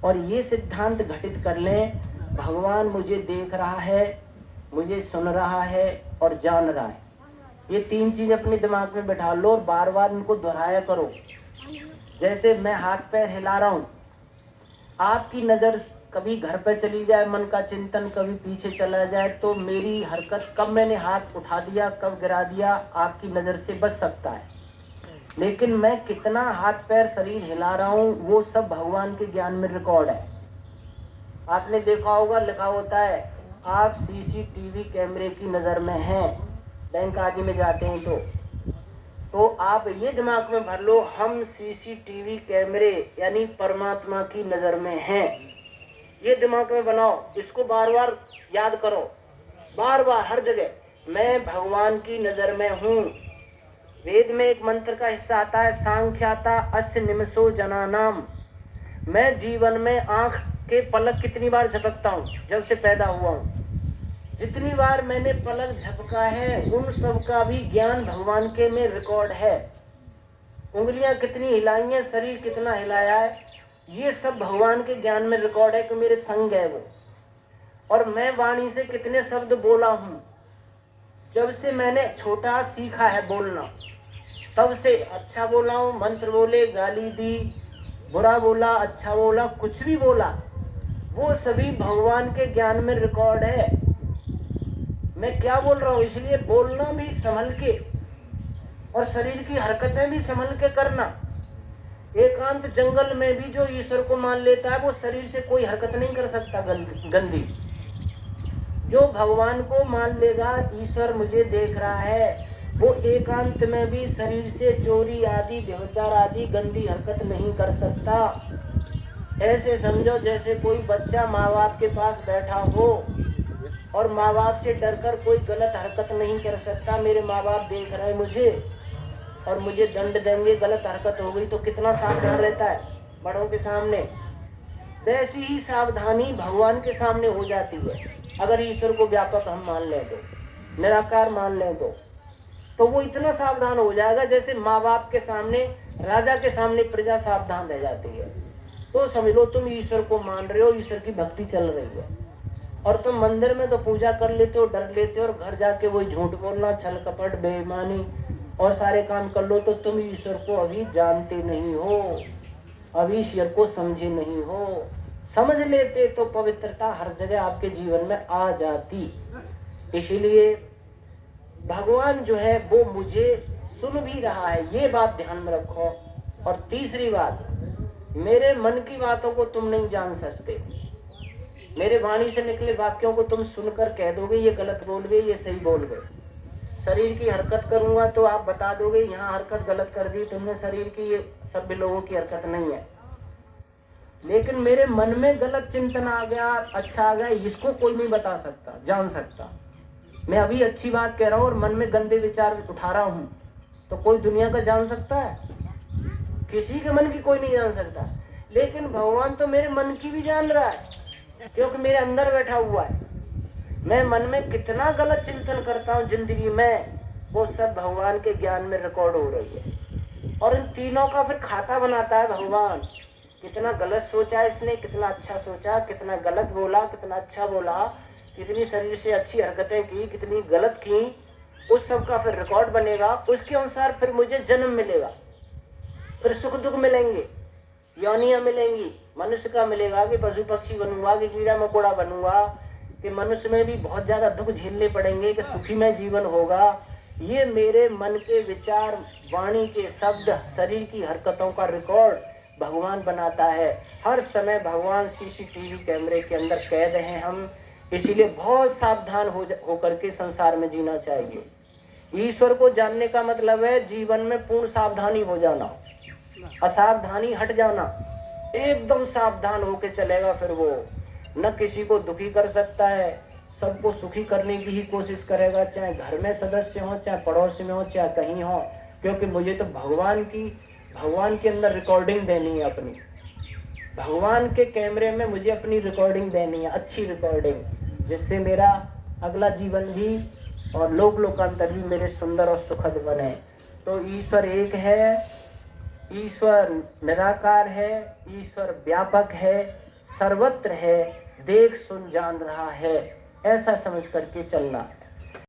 और ये सिद्धांत घटित कर लें, भगवान मुझे देख रहा है, मुझे सुन रहा है और जान रहा है। ये तीन चीज अपने दिमाग में बैठा लो और बार बार इनको दोहराया करो। जैसे मैं हाथ पैर हिला रहा हूँ, आपकी नजर कभी घर पे चली जाए, मन का चिंतन कभी पीछे चला जाए, तो मेरी हरकत, कब मैंने हाथ उठा दिया, कब गिरा दिया, आपकी नजर से बच सकता है। लेकिन मैं कितना हाथ पैर शरीर हिला रहा हूँ, वो सब भगवान के ज्ञान में रिकॉर्ड है। आपने देखा होगा, लिखा होता है आप सीसीटीवी कैमरे की नजर में हैं, बैंक आदि में जाते हैं तो आप ये दिमाग में भर लो, हम सीसीटीवी कैमरे यानी परमात्मा की नजर में हैं। ये दिमाग में बनाओ, इसको बार बार याद करो, बार बार हर जगह, मैं भगवान की नजर में हूँ। वेद में एक मंत्र का हिस्सा आता है, सांख्याता अस्य निमिषो जनानाम। मैं जीवन में आंख के पलक कितनी बार झपकता हूँ, जब से पैदा हुआ हूँ, जितनी बार मैंने पलक झपका है उन सब का भी ज्ञान भगवान के में रिकॉर्ड है। उंगलियां कितनी हिलाई हैं, शरीर कितना हिलाया है, ये सब भगवान के ज्ञान में रिकॉर्ड है कि मेरे संग है वो। और मैं वाणी से कितने शब्द बोला हूँ, जब से मैंने छोटा सीखा है बोलना, तब से अच्छा बोला हूँ, मंत्र बोले, गाली दी, बुरा बोला, अच्छा बोला, कुछ भी बोला, वो सभी भगवान के ज्ञान में रिकॉर्ड है। मैं क्या बोल रहा हूँ, इसलिए बोलना भी संभल के और शरीर की हरकतें भी संभल के करना। एकांत जंगल में भी जो ईश्वर को मान लेता है, वो शरीर से कोई हरकत नहीं कर सकता गंदी। जो भगवान को मान लेगा, ईश्वर मुझे देख रहा है, वो एकांत में भी शरीर से चोरी आदि, व्यभिचार आदि गंदी हरकत नहीं कर सकता। ऐसे समझो जैसे कोई बच्चा माँ बाप के पास बैठा हो और माँ बाप से डरकर कोई गलत हरकत नहीं कर सकता। मेरे माँ बाप देख रहे हैं मुझे और मुझे दंड देंगे, गलत हरकत हो गई तो कितना सावधान रहता है बड़ों के सामने। वैसी ही सावधानी भगवान के सामने हो जाती है। अगर ईश्वर को व्यापक हम मान लें तो, निराकार मान लें तो वो इतना सावधान हो जाएगा जैसे माँ बाप के सामने, राजा के सामने प्रजा सावधान रह जाती है। तो समझ लो तुम ईश्वर को मान रहे हो, ईश्वर की भक्ति चल रही है, और तुम मंदिर में तो पूजा कर लेते हो, डर लेते हो, और घर जाके वही झूठ बोलना, छल कपट, बेईमानी और सारे काम कर लो, तो तुम ईश्वर को अभी जानते नहीं हो, अभी ईश्वर को समझे नहीं हो। समझ लेते तो पवित्रता हर जगह आपके जीवन में आ जाती। इसीलिए भगवान जो है वो मुझे सुन भी रहा है, ये बात ध्यान में रखो। और तीसरी बात, मेरे मन की बातों को तुम नहीं जान सकते। मेरे वाणी से निकले वाक्यों को तुम सुनकर कह दोगे ये गलत बोल गए, ये सही बोल गए। शरीर की हरकत करूंगा तो आप बता दोगे यहाँ हरकत गलत कर दी तुमने शरीर की, ये सभ्य लोगों की हरकत नहीं है। लेकिन मेरे मन में गलत चिंतन आ गया, अच्छा आ गया, इसको कोई नहीं बता सकता, जान सकता। मैं अभी अच्छी बात कह रहा हूँ और मन में गंदे विचार उठा रहा हूँ, तो कोई दुनिया का जान सकता है? किसी के मन की कोई नहीं जान सकता। लेकिन भगवान तो मेरे मन की भी जान रहा है, क्योंकि मेरे अंदर बैठा हुआ है। मैं मन में कितना गलत चिंतन करता हूँ जिंदगी में, वो सब भगवान के ज्ञान में रिकॉर्ड हो रही है। और इन तीनों का फिर खाता बनाता है भगवान। कितना गलत सोचा इसने, कितना अच्छा सोचा, कितना गलत बोला, कितना अच्छा बोला, कितनी शरीर से अच्छी हरकतें की, कितनी गलत की, उस सब का फिर रिकॉर्ड बनेगा। उसके अनुसार फिर मुझे जन्म मिलेगा, फिर सुख दुख मिलेंगे, योनियां मिलेंगी, मनुष्य का मिलेगा कि पशु पक्षी बनूंगा, कि कीड़ा मकोड़ा बनूंगा, कि मनुष्य में भी बहुत ज्यादा दुख झेलने पड़ेंगे, कि सुखी में जीवन होगा। ये मेरे मन के विचार, वाणी के शब्द, शरीर की हरकतों का रिकॉर्ड भगवान बनाता है। हर समय भगवान सीसीटीवी कैमरे के अंदर कैद हैं हम। इसीलिए बहुत सावधान होकर के संसार में जीना चाहिए। ईश्वर को जानने का मतलब है जीवन में पूर्ण सावधानी हो जाना, असावधानी हट जाना। एकदम सावधान होके चलेगा, फिर वो न किसी को दुखी कर सकता है, सबको सुखी करने की ही कोशिश करेगा, चाहे घर में सदस्य हो, चाहे पड़ोस में हो, चाहे कहीं हो। क्योंकि मुझे तो भगवान के अंदर रिकॉर्डिंग देनी है अपनी, भगवान के कैमरे में मुझे अपनी रिकॉर्डिंग देनी है, अच्छी रिकॉर्डिंग, जिससे मेरा अगला जीवन भी और लोकांतर भी मेरे सुंदर और सुखद बने। तो ईश्वर एक है, ईश्वर निराकार है, ईश्वर व्यापक है, सर्वत्र है, देख सुन जान रहा है, ऐसा समझ करके चलना।